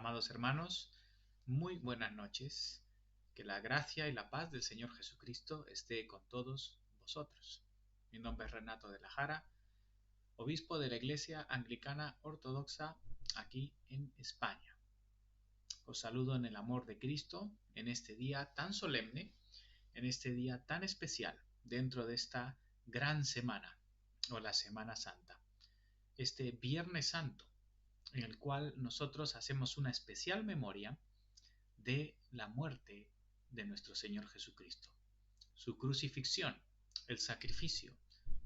Amados hermanos, muy buenas noches. Que la gracia y la paz del Señor Jesucristo esté con todos vosotros. Mi nombre es Renato de la Jara, obispo de la Iglesia Anglicana Ortodoxa aquí en España. Os saludo en el amor de Cristo en este día tan solemne, en este día tan especial dentro de esta gran semana o la Semana Santa. Este Viernes Santo, en el cual nosotros hacemos una especial memoria de la muerte de nuestro Señor Jesucristo, su crucifixión, el sacrificio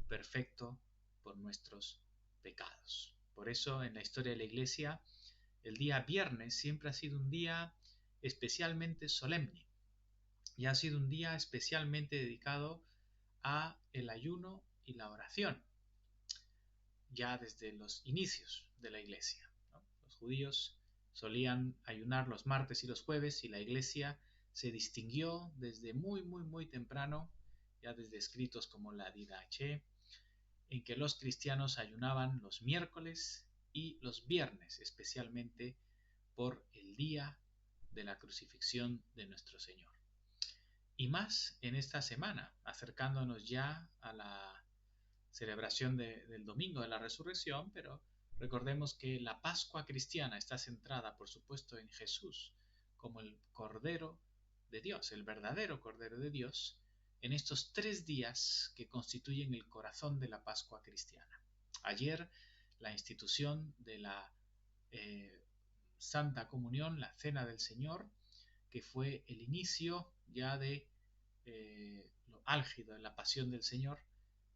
perfecto por nuestros pecados. Por eso en la historia de la Iglesia el día viernes siempre ha sido un día especialmente solemne y ha sido un día especialmente dedicado a el ayuno y la oración, ya desde los inicios de la Iglesia, ¿no? Los judíos solían ayunar los martes y los jueves y la Iglesia se distinguió desde muy temprano, ya desde escritos como la Didache, en que los cristianos ayunaban los miércoles y los viernes, especialmente por el día de la crucifixión de nuestro Señor. Y más en esta semana, acercándonos ya a la celebración del domingo de la resurrección, pero recordemos que la Pascua cristiana está centrada, por supuesto, en Jesús como el Cordero de Dios, el verdadero Cordero de Dios, en estos 3 días que constituyen el corazón de la Pascua cristiana. Ayer, la institución de la Santa Comunión, la Cena del Señor, que fue el inicio ya de lo álgido de la pasión del Señor,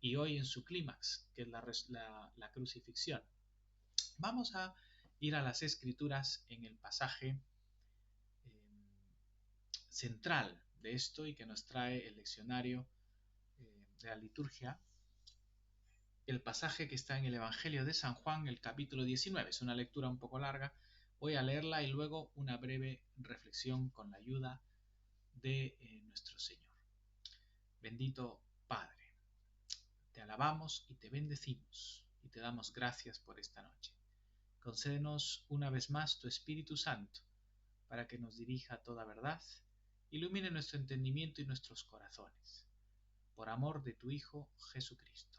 y hoy en su clímax, que es la crucifixión. Vamos a ir a las Escrituras en el pasaje central de esto y que nos trae el leccionario de la liturgia, el pasaje que está en el Evangelio de San Juan, el capítulo 19. Es una lectura un poco larga, voy a leerla y luego una breve reflexión con la ayuda de nuestro Señor. Bendito Padre, te alabamos y te bendecimos y te damos gracias por esta noche. Concédenos una vez más tu Espíritu Santo para que nos dirija a toda verdad, ilumine nuestro entendimiento y nuestros corazones, por amor de tu Hijo Jesucristo.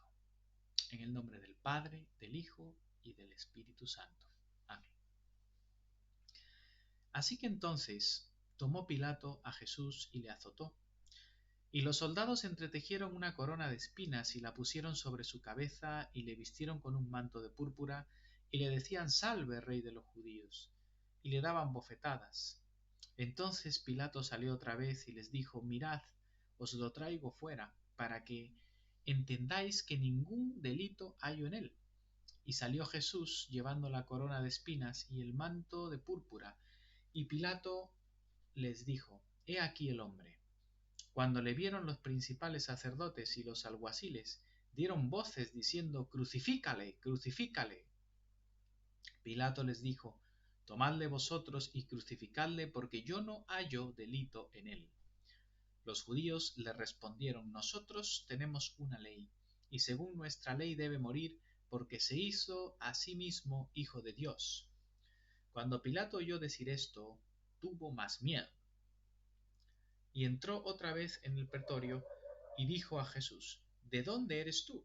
En el nombre del Padre, del Hijo y del Espíritu Santo. Amén. Así que entonces tomó Pilato a Jesús y le azotó. Y los soldados entretejieron una corona de espinas y la pusieron sobre su cabeza y le vistieron con un manto de púrpura y le decían: «Salve, Rey de los judíos», y le daban bofetadas. Entonces Pilato salió otra vez y les dijo: «Mirad, os lo traigo fuera, para que entendáis que ningún delito hallo en él». Y salió Jesús llevando la corona de espinas y el manto de púrpura, y Pilato les dijo: «He aquí el hombre». Cuando le vieron los principales sacerdotes y los alguaciles, dieron voces diciendo: «Crucifícale, crucifícale». Pilato les dijo: «Tomadle vosotros y crucificadle, porque yo no hallo delito en él». Los judíos le respondieron: «Nosotros tenemos una ley, y según nuestra ley debe morir, porque se hizo a sí mismo hijo de Dios». Cuando Pilato oyó decir esto, tuvo más miedo, y entró otra vez en el pretorio y dijo a Jesús: «¿De dónde eres tú?».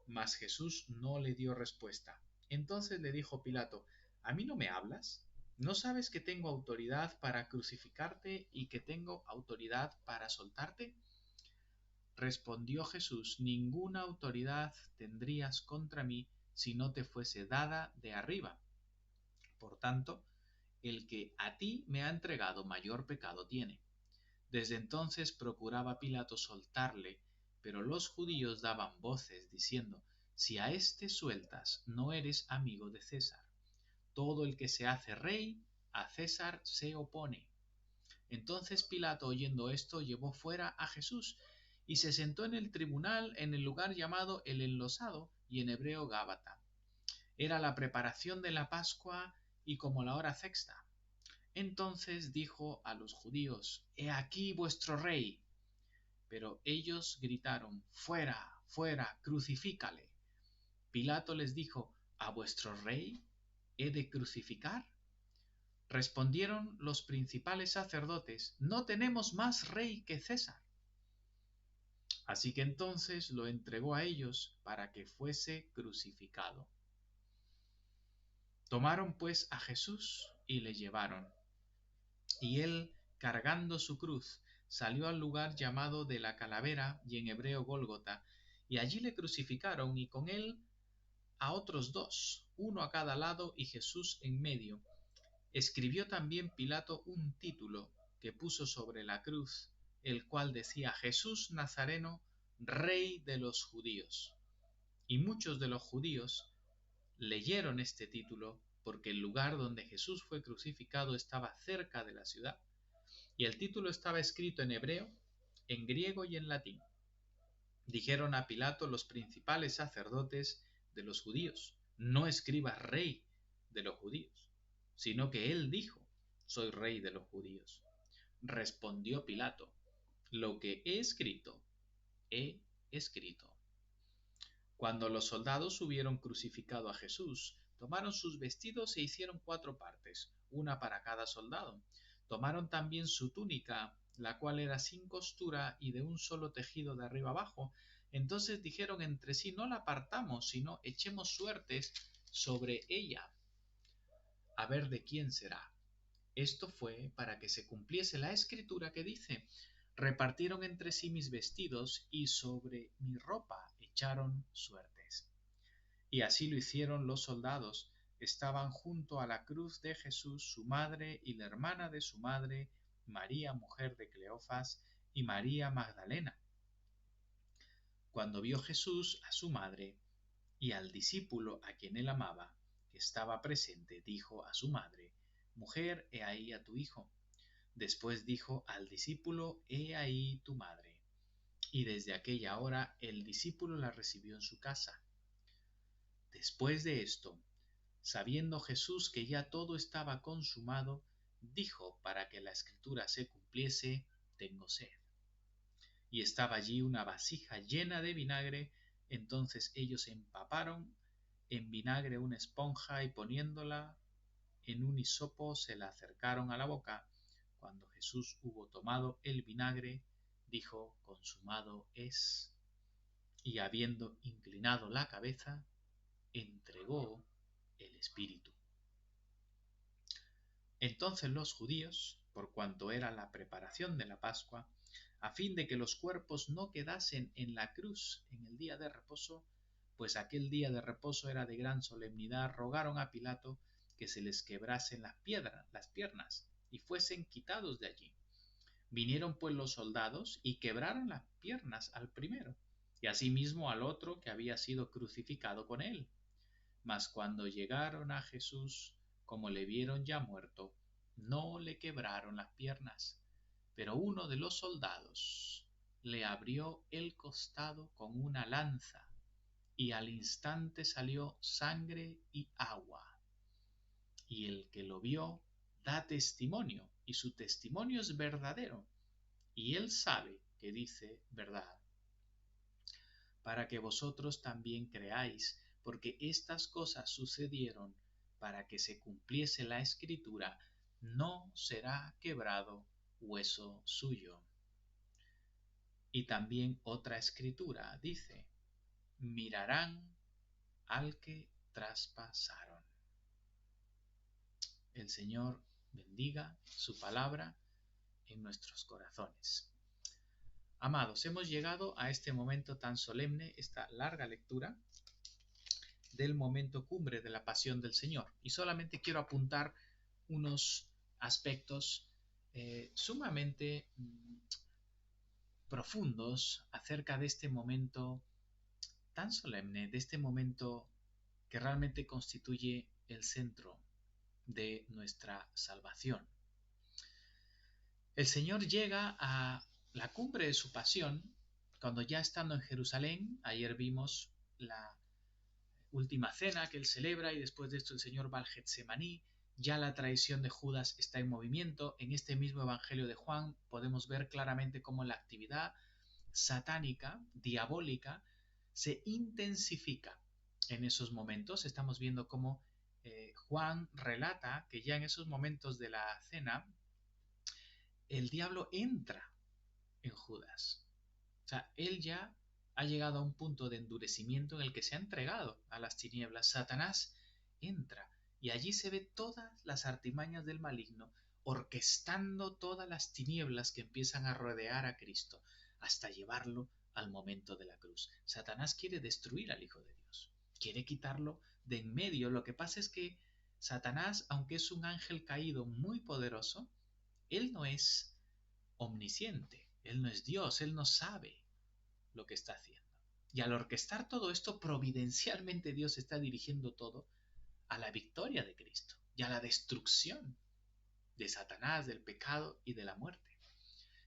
Mas Jesús no le dio respuesta. Entonces le dijo Pilato: «¿A mí no me hablas? ¿No sabes que tengo autoridad para crucificarte y que tengo autoridad para soltarte?». Respondió Jesús: «Ninguna autoridad tendrías contra mí si no te fuese dada de arriba. Por tanto, el que a ti me ha entregado mayor pecado tiene». Desde entonces procuraba Pilato soltarle, pero los judíos daban voces diciendo: «Si a éste sueltas, no eres amigo de César. Todo el que se hace rey, a César se opone». Entonces Pilato, oyendo esto, llevó fuera a Jesús y se sentó en el tribunal en el lugar llamado el Enlosado, y en hebreo Gábata. Era la preparación de la Pascua y como la hora sexta. Entonces dijo a los judíos: «He aquí vuestro rey». Pero ellos gritaron: «Fuera, fuera, crucifícale». Pilato les dijo: «¿A vuestro rey he de crucificar?». Respondieron los principales sacerdotes: no tenemos más rey que César. Así que entonces lo entregó a ellos para que fuese crucificado. Tomaron pues a Jesús y le llevaron. Y él, cargando su cruz, salió al lugar llamado de la Calavera, y en hebreo Gólgota, y allí le crucificaron, y con él a otros dos, uno a cada lado y Jesús en medio. Escribió también Pilato un título que puso sobre la cruz, el cual decía: Jesús Nazareno, Rey de los judíos. Y muchos de los judíos leyeron este título porque el lugar donde Jesús fue crucificado estaba cerca de la ciudad, y el título estaba escrito en hebreo, en griego y en latín. Dijeron a Pilato los principales sacerdotes de los judíos: no escribas rey de los judíos, sino que él dijo: soy rey de los judíos. Respondió Pilato: lo que he escrito, he escrito. Cuando los soldados hubieron crucificado a Jesús, tomaron sus vestidos e hicieron 4 partes, una para cada soldado. Tomaron también su túnica, la cual era sin costura y de un solo tejido de arriba abajo. Entonces dijeron entre sí: no la partamos, sino echemos suertes sobre ella, a ver de quién será. Esto fue para que se cumpliese la escritura que dice: repartieron entre sí mis vestidos y sobre mi ropa echaron suertes. Y así lo hicieron los soldados. Estaban junto a la cruz de Jesús su madre y la hermana de su madre, María, mujer de Cleofas, y María Magdalena. Cuando vio Jesús a su madre y al discípulo a quien él amaba, que estaba presente, dijo a su madre: mujer, he ahí a tu hijo. Después dijo al discípulo: he ahí tu madre. Y desde aquella hora el discípulo la recibió en su casa. Después de esto, sabiendo Jesús que ya todo estaba consumado, dijo, para que la escritura se cumpliese: tengo sed. Y estaba allí una vasija llena de vinagre. Entonces ellos empaparon en vinagre una esponja y poniéndola en un hisopo se la acercaron a la boca. Cuando Jesús hubo tomado el vinagre, dijo: consumado es. Y habiendo inclinado la cabeza, entregó el espíritu. Entonces los judíos, por cuanto era la preparación de la Pascua, a fin de que los cuerpos no quedasen en la cruz en el día de reposo, pues aquel día de reposo era de gran solemnidad, rogaron a Pilato que se les quebrasen las piernas, y fuesen quitados de allí. Vinieron pues los soldados y quebraron las piernas al primero, y asimismo al otro que había sido crucificado con él. Mas cuando llegaron a Jesús, como le vieron ya muerto, no le quebraron las piernas. Pero uno de los soldados le abrió el costado con una lanza, y al instante salió sangre y agua. Y el que lo vio da testimonio, y su testimonio es verdadero, y él sabe que dice verdad, para que vosotros también creáis, porque estas cosas sucedieron para que se cumpliese la escritura: no será quebrado hueso suyo. Y también otra escritura dice: mirarán al que traspasaron. El Señor bendiga su palabra en nuestros corazones. Amados, hemos llegado a este momento tan solemne, esta larga lectura del momento cumbre de la pasión del Señor. Y solamente quiero apuntar unos aspectos sumamente profundos acerca de este momento tan solemne, de este momento que realmente constituye el centro de nuestra salvación. El Señor llega a la cumbre de su pasión cuando, ya estando en Jerusalén, ayer vimos la última cena que él celebra, y después de esto el Señor va al Getsemaní. Ya la traición de Judas está en movimiento. En este mismo Evangelio de Juan podemos ver claramente cómo la actividad satánica, diabólica, se intensifica en esos momentos. Estamos viendo cómo Juan relata que ya en esos momentos de la cena, el diablo entra en Judas. O sea, él ya ha llegado a un punto de endurecimiento en el que se ha entregado a las tinieblas. Satanás entra y allí se ve todas las artimañas del maligno, orquestando todas las tinieblas que empiezan a rodear a Cristo hasta llevarlo al momento de la cruz. Satanás quiere destruir al Hijo de Dios, quiere quitarlo de en medio. Lo que pasa es que Satanás, aunque es un ángel caído muy poderoso, él no es omnisciente, él no es Dios, él no sabe lo que está haciendo. Y al orquestar todo esto, providencialmente Dios está dirigiendo todo a la victoria de Cristo y a la destrucción de Satanás, del pecado y de la muerte.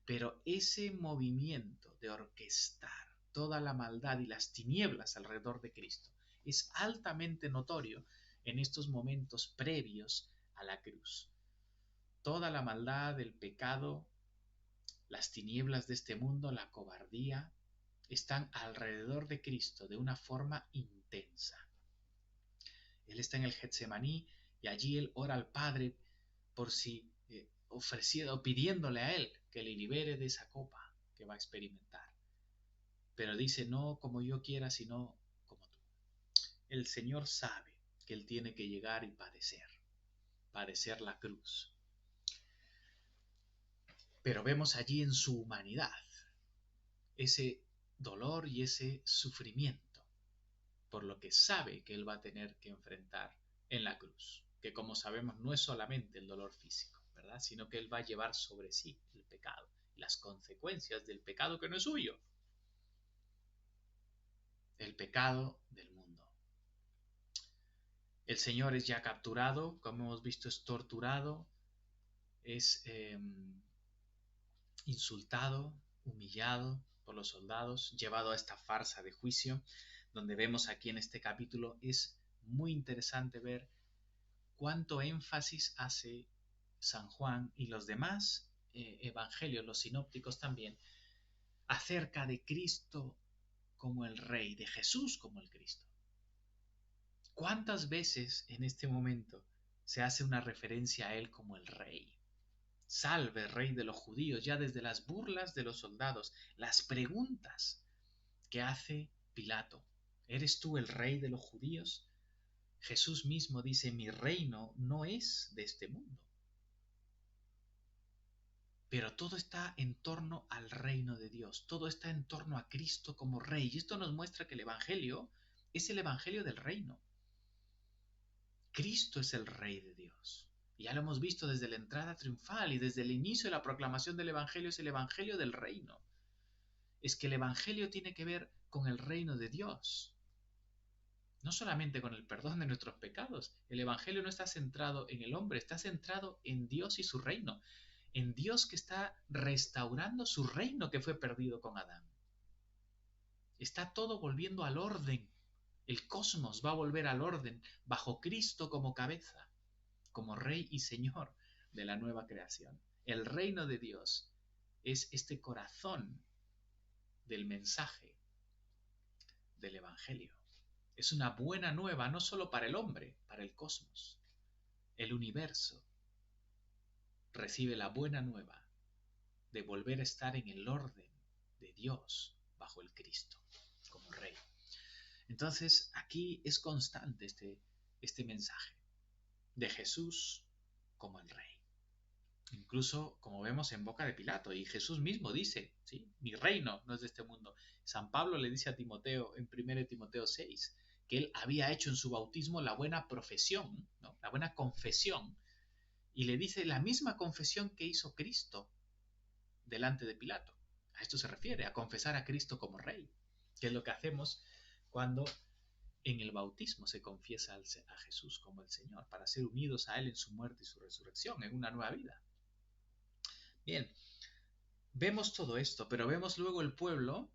Pero ese movimiento de orquestar toda la maldad y las tinieblas alrededor de Cristo es altamente notorio en estos momentos previos a la cruz. Toda la maldad, el pecado, las tinieblas de este mundo, la cobardía, están alrededor de Cristo de una forma intensa. Él está en el Getsemaní y allí él ora al Padre por si ofreciendo, pidiéndole a él que le libere de esa copa que va a experimentar. Pero dice, no como yo quiera, sino como tú. El Señor sabe que él tiene que llegar y padecer la cruz. Pero vemos allí en su humanidad ese dolor y ese sufrimiento, por lo que sabe que él va a tener que enfrentar en la cruz, que como sabemos no es solamente el dolor físico, ¿verdad? Sino que él va a llevar sobre sí el pecado y las consecuencias del pecado que no es suyo, el pecado del mundo. El Señor es ya capturado, como hemos visto, es torturado, es insultado, humillado por los soldados, llevado a esta farsa de juicio, donde vemos aquí en este capítulo. Es muy interesante ver cuánto énfasis hace San Juan y los demás evangelios, los sinópticos también, acerca de Cristo como el Rey, de Jesús como el Cristo. ¿Cuántas veces en este momento se hace una referencia a Él como el Rey? Salve, Rey de los judíos, ya desde las burlas de los soldados, las preguntas que hace Pilato. ¿Eres tú el Rey de los judíos? Jesús mismo dice, mi reino no es de este mundo. Pero todo está en torno al reino de Dios, todo está en torno a Cristo como Rey. Y esto nos muestra que el Evangelio es el Evangelio del reino. Cristo es el Rey de Dios. Y ya lo hemos visto desde la entrada triunfal y desde el inicio de la proclamación del Evangelio, es el Evangelio del reino. Es que el Evangelio tiene que ver con el reino de Dios. No solamente con el perdón de nuestros pecados. El Evangelio no está centrado en el hombre, está centrado en Dios y su reino. En Dios que está restaurando su reino que fue perdido con Adán. Está todo volviendo al orden. El cosmos va a volver al orden bajo Cristo como cabeza, como Rey y Señor de la nueva creación. El reino de Dios es este corazón del mensaje del Evangelio. Es una buena nueva no solo para el hombre, para el cosmos. El universo recibe la buena nueva de volver a estar en el orden de Dios bajo el Cristo como Rey. Entonces aquí es constante este mensaje de Jesús como el Rey. Incluso como vemos en boca de Pilato, y Jesús mismo dice, ¿sí? Mi reino no es de este mundo. San Pablo le dice a Timoteo en 1 Timoteo 6 que él había hecho en su bautismo la buena profesión, ¿no? La buena confesión, y le dice la misma confesión que hizo Cristo delante de Pilato. A esto se refiere, a confesar a Cristo como Rey, que es lo que hacemos cuando en el bautismo se confiesa a Jesús como el Señor, para ser unidos a Él en su muerte y su resurrección, en una nueva vida. Bien, vemos todo esto, pero vemos luego el pueblo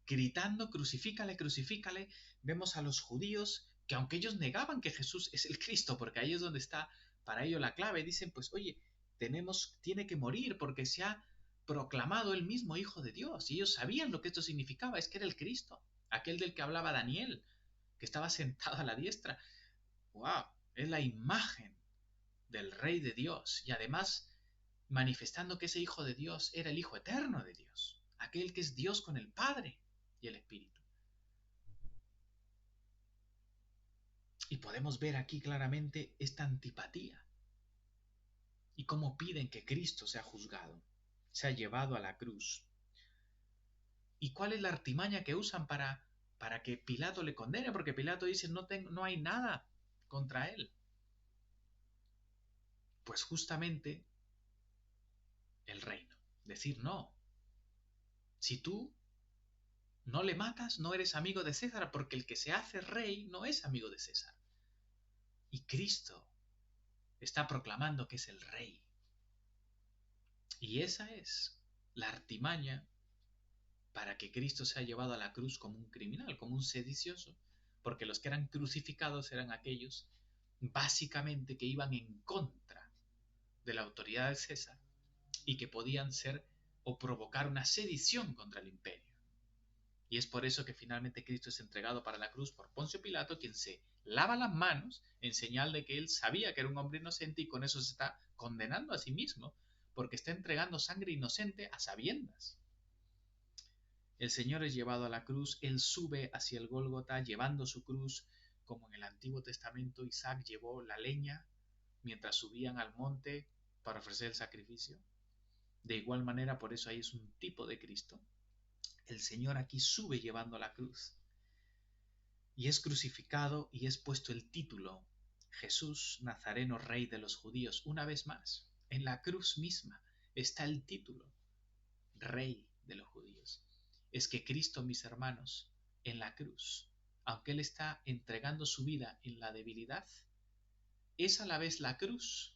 gritando, crucifícale, crucifícale. Vemos a los judíos que aunque ellos negaban que Jesús es el Cristo, porque ahí es donde está para ello la clave, dicen, pues oye, tiene que morir porque se ha proclamado el mismo Hijo de Dios. Y ellos sabían lo que esto significaba, es que era el Cristo, aquel del que hablaba Daniel, que estaba sentado a la diestra. ¡Wow! Es la imagen del Rey de Dios y además manifestando que ese Hijo de Dios era el Hijo eterno de Dios, aquel que es Dios con el Padre y el Espíritu. Y podemos ver aquí claramente esta antipatía y cómo piden que Cristo sea juzgado, sea llevado a la cruz. ¿Y cuál es la artimaña que usan para que Pilato le condene? Porque Pilato dice, no hay nada contra él. Pues justamente el reino. Decir, no, si tú no le matas, no eres amigo de César, porque el que se hace rey no es amigo de César. Y Cristo está proclamando que es el rey. Y esa es la artimaña para que Cristo sea llevado a la cruz como un criminal, como un sedicioso, porque los que eran crucificados eran aquellos básicamente que iban en contra de la autoridad de César y que podían ser o provocar una sedición contra el imperio. Y es por eso que finalmente Cristo es entregado para la cruz por Poncio Pilato, quien se lava las manos en señal de que él sabía que era un hombre inocente y con eso se está condenando a sí mismo, porque está entregando sangre inocente a sabiendas. El Señor es llevado a la cruz, Él sube hacia el Gólgota llevando su cruz, como en el Antiguo Testamento Isaac llevó la leña mientras subían al monte para ofrecer el sacrificio. De igual manera, por eso ahí es un tipo de Cristo. El Señor aquí sube llevando la cruz y es crucificado y es puesto el título Jesús Nazareno, Rey de los Judíos. Una vez más, en la cruz misma está el título Rey de los Judíos. Es que Cristo, mis hermanos, en la cruz, aunque Él está entregando su vida en la debilidad, es a la vez la cruz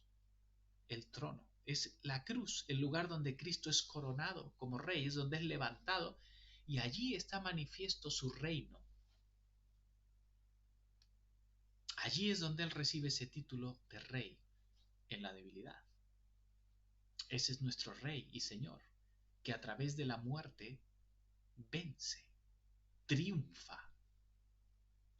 el trono. Es la cruz el lugar donde Cristo es coronado como rey, es donde es levantado y allí está manifiesto su reino. Allí es donde Él recibe ese título de rey en la debilidad. Ese es nuestro Rey y Señor, que a través de la muerte vence, triunfa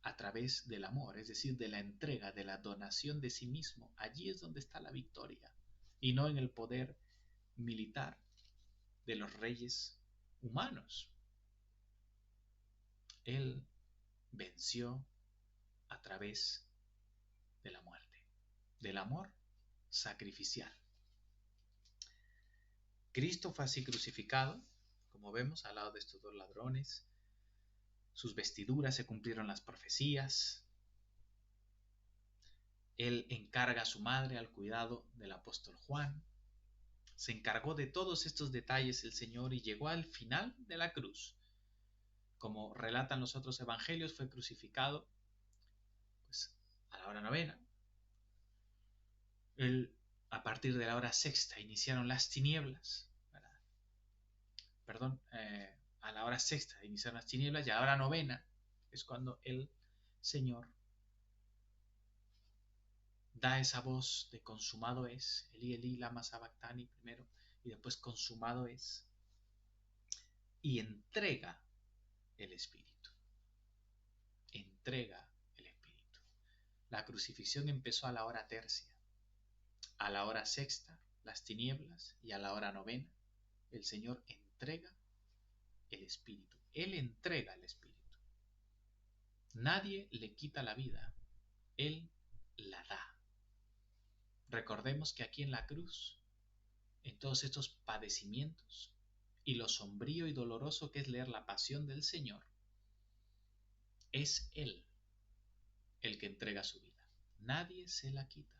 a través del amor, es decir, de la entrega, de la donación de sí mismo. Allí es donde está la victoria y no en el poder militar de los reyes humanos. Él venció a través de la muerte, del amor sacrificial. Cristo fue así crucificado, como vemos, al lado de estos dos ladrones. Sus vestiduras se cumplieron las profecías. Él encarga a su madre al cuidado del apóstol Juan. Se encargó de todos estos detalles el Señor y llegó al final de la cruz. Como relatan los otros evangelios, fue crucificado pues, a la hora novena. Él, a partir de la hora sexta iniciaron las tinieblas. Perdón, a la hora sexta iniciaron las tinieblas y a la hora novena es cuando el Señor da esa voz de consumado es, Elí, Elí, lama sabactani primero y después consumado es, y entrega el Espíritu. Entrega el Espíritu. La crucifixión empezó a la hora tercia, a la hora sexta, las tinieblas, y a la hora novena, el Señor entrega el Espíritu. Él entrega el Espíritu. Nadie le quita la vida, Él la da. Recordemos que aquí en la cruz, en todos estos padecimientos, y lo sombrío y doloroso que es leer la pasión del Señor, es Él el que entrega su vida. Nadie se la quita.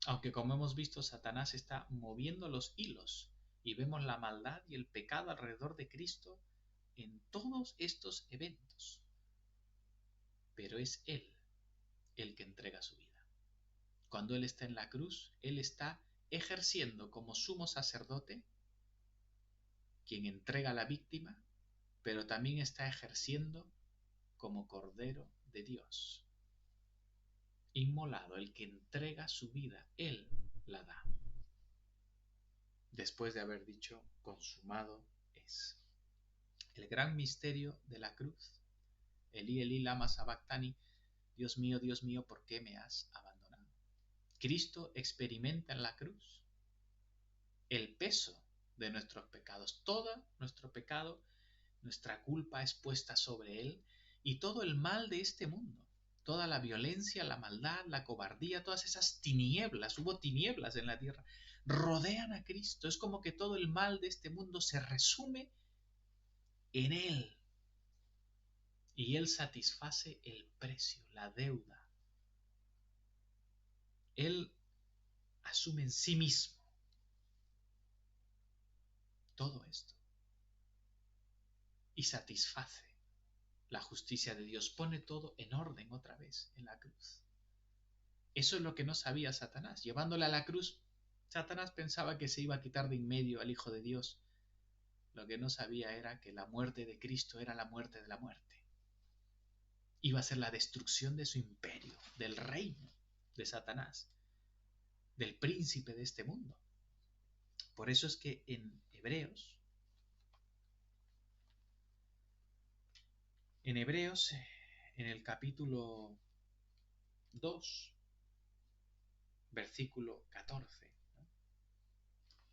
Aunque como hemos visto, Satanás está moviendo los hilos y vemos la maldad y el pecado alrededor de Cristo en todos estos eventos. Pero es Él el que entrega su vida. Cuando Él está en la cruz, Él está ejerciendo como sumo sacerdote, quien entrega a la víctima, pero también está ejerciendo como Cordero de Dios. Inmolado, el que entrega su vida, Él la da. Después de haber dicho, consumado es. El gran misterio de la cruz, Elí, Elí, lama sabactani, Dios mío, ¿por qué me has abandonado? Cristo experimenta en la cruz el peso de nuestros pecados. Todo nuestro pecado, nuestra culpa es puesta sobre Él y todo el mal de este mundo. Toda la violencia, la maldad, la cobardía, todas esas tinieblas, hubo tinieblas en la tierra, rodean a Cristo. Es como que todo el mal de este mundo se resume en Él. Y Él satisface el precio, la deuda. Él asume en sí mismo todo esto y satisface la justicia de Dios. Pone todo en orden otra vez en la cruz. Eso es lo que no sabía Satanás. Llevándole a la cruz, Satanás pensaba que se iba a quitar de en medio al Hijo de Dios. Lo que no sabía era que la muerte de Cristo era la muerte de la muerte. Iba a ser la destrucción de su imperio, del reino de Satanás, del príncipe de este mundo. Por eso es que en Hebreos, en el capítulo 2, versículo 14, ¿no?,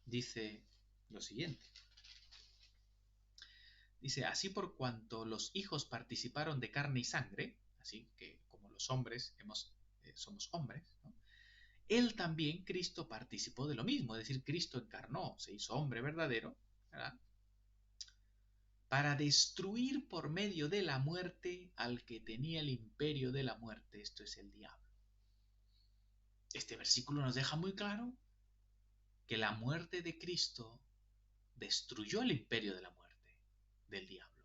dice lo siguiente. Dice, así por cuanto los hijos participaron de carne y sangre, así que como los hombres somos hombres, ¿no?, él también, Cristo, participó de lo mismo, es decir, Cristo encarnó, se hizo hombre verdadero, ¿verdad?, para destruir por medio de la muerte al que tenía el imperio de la muerte, esto es el diablo. Este versículo nos deja muy claro que la muerte de Cristo destruyó el imperio de la muerte, del diablo.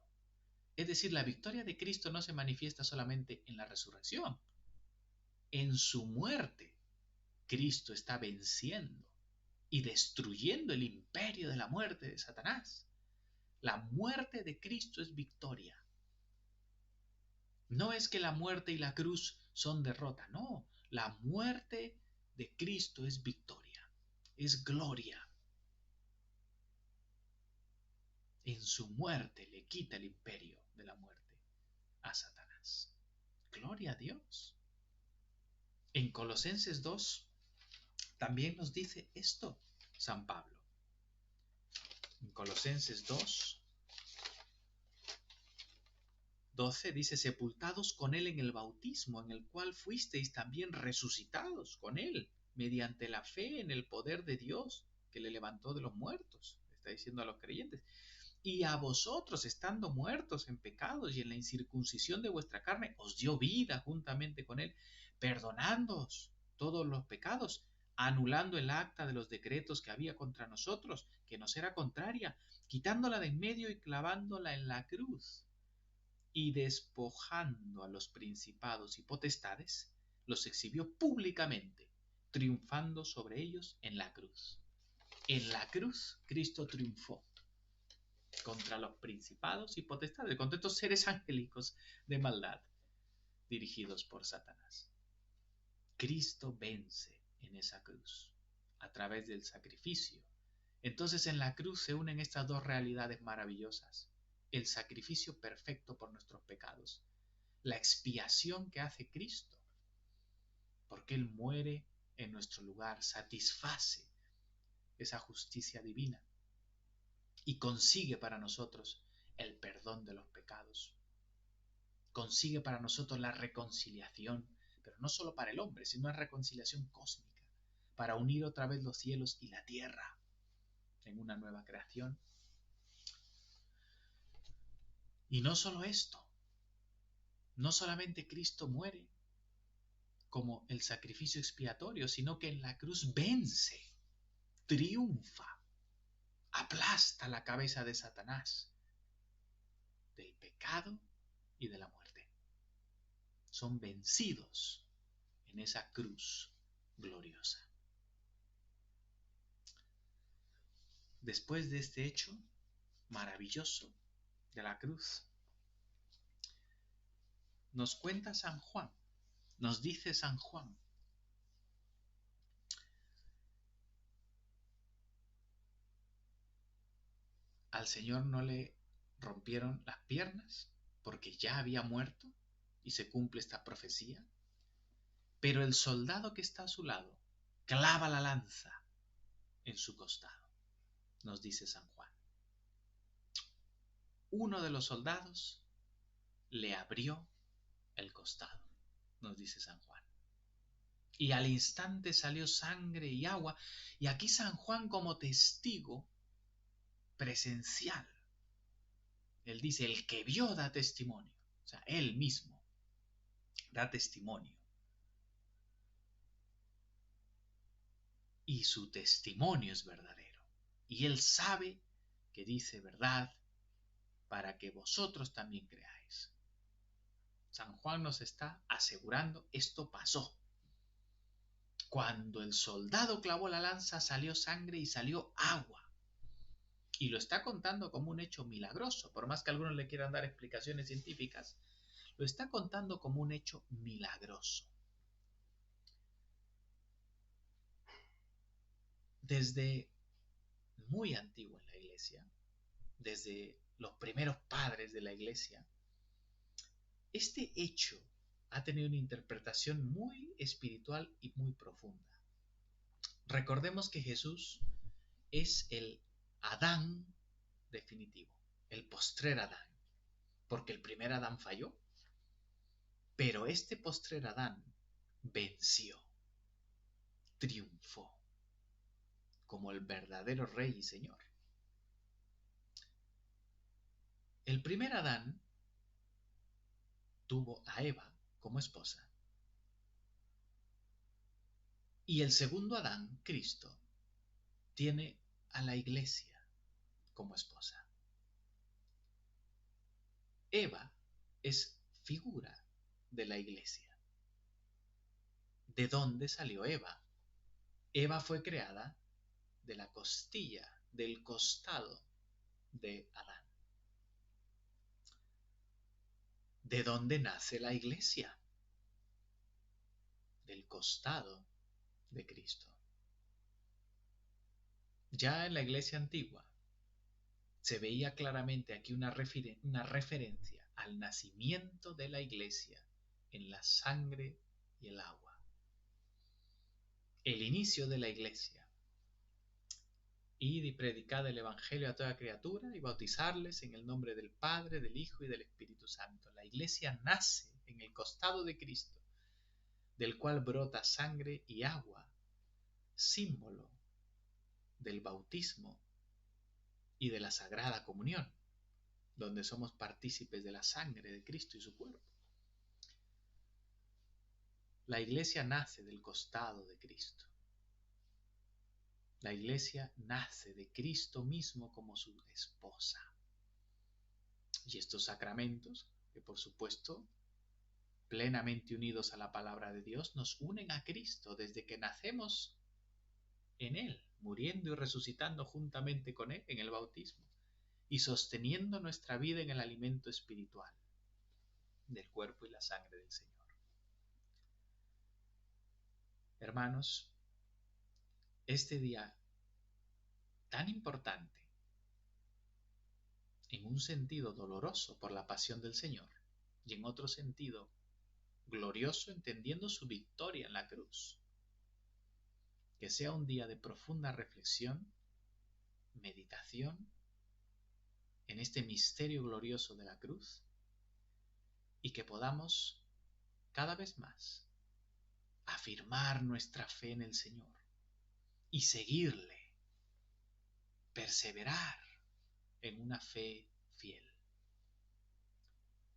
Es decir, la victoria de Cristo no se manifiesta solamente en la resurrección. En su muerte, Cristo está venciendo y destruyendo el imperio de la muerte de Satanás. La muerte de Cristo es victoria. No es que la muerte y la cruz son derrota, no. La muerte de Cristo es victoria, es gloria. En su muerte le quita el imperio de la muerte a Satanás. Gloria a Dios. En Colosenses 2 también nos dice esto San Pablo. En Colosenses 2:12 dice, sepultados con él en el bautismo, en el cual fuisteis también resucitados con él, mediante la fe en el poder de Dios, que le levantó de los muertos, está diciendo a los creyentes. Y a vosotros, estando muertos en pecados y en la incircuncisión de vuestra carne, os dio vida juntamente con él, perdonándoos todos los pecados, anulando el acta de los decretos que había contra nosotros, que nos era contraria, quitándola de en medio y clavándola en la cruz. Y despojando a los principados y potestades, los exhibió públicamente, triunfando sobre ellos en la cruz. En la cruz Cristo triunfó contra los principados y potestades, contra estos seres angélicos de maldad dirigidos por Satanás. Cristo vence en esa cruz a través del sacrificio. Entonces en la cruz se unen estas dos realidades maravillosas: el sacrificio perfecto por nuestros pecados, la expiación que hace Cristo, porque Él muere en nuestro lugar, satisface esa justicia divina y consigue para nosotros el perdón de los pecados. Consigue para nosotros la reconciliación, pero no solo para el hombre, sino una reconciliación cósmica, para unir otra vez los cielos y la tierra en una nueva creación. Y no solo esto, no solamente Cristo muere como el sacrificio expiatorio, sino que en la cruz vence, triunfa, aplasta la cabeza de Satanás, del pecado y de la muerte. Son vencidos en esa cruz gloriosa. Después de este hecho maravilloso de la cruz, nos cuenta San Juan, nos dice San Juan, al Señor no le rompieron las piernas porque ya había muerto, y se cumple esta profecía. Pero el soldado que está a su lado clava la lanza en su costado, nos dice San Juan. Uno de los soldados le abrió el costado, nos dice San Juan. Y al instante salió sangre y agua, y aquí San Juan como testigo presencial. Él dice, el que vio da testimonio, o sea, él mismo da testimonio. Y su testimonio es verdadero. Y él sabe que dice verdad para que vosotros también creáis. San Juan nos está asegurando, esto pasó. Cuando el soldado clavó la lanza salió sangre y salió agua. Y lo está contando como un hecho milagroso, por más que algunos le quieran dar explicaciones científicas, lo está contando como un hecho milagroso. Desde muy antiguo en la Iglesia, desde los primeros padres de la Iglesia, este hecho ha tenido una interpretación muy espiritual y muy profunda. Recordemos que Jesús es el Adán definitivo, el postrer Adán, porque el primer Adán falló, pero este postrer Adán venció, triunfó, como el verdadero Rey y Señor. El primer Adán tuvo a Eva como esposa, y el segundo Adán, Cristo, tiene a la Iglesia como esposa. Eva es figura de la Iglesia. ¿De dónde salió Eva? Eva fue creada de la costilla, del costado de Adán. ¿De dónde nace la Iglesia? Del costado de Cristo. Ya en la Iglesia antigua se veía claramente aquí una referencia al nacimiento de la Iglesia en la sangre y el agua. El inicio de la Iglesia. Id y predicad el Evangelio a toda criatura y bautizarles en el nombre del Padre, del Hijo y del Espíritu Santo. La Iglesia nace en el costado de Cristo, del cual brota sangre y agua, símbolo del bautismo y de la Sagrada Comunión, donde somos partícipes de la sangre de Cristo y su cuerpo. La Iglesia nace del costado de Cristo. La Iglesia nace de Cristo mismo como su esposa. Y estos sacramentos, que por supuesto, plenamente unidos a la palabra de Dios, nos unen a Cristo desde que nacemos en Él, muriendo y resucitando juntamente con Él en el bautismo, y sosteniendo nuestra vida en el alimento espiritual del cuerpo y la sangre del Señor. Hermanos, este día tan importante, en un sentido doloroso por la pasión del Señor, y en otro sentido glorioso entendiendo su victoria en la cruz, que sea un día de profunda reflexión, meditación en este misterio glorioso de la cruz, y que podamos cada vez más afirmar nuestra fe en el Señor y seguirle, perseverar en una fe fiel.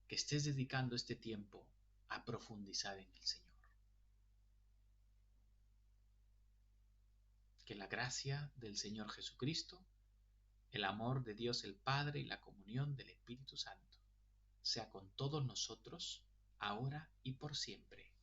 Que estés dedicando este tiempo a profundizar en el Señor. Que la gracia del Señor Jesucristo, el amor de Dios el Padre y la comunión del Espíritu Santo sea con todos nosotros, ahora y por siempre.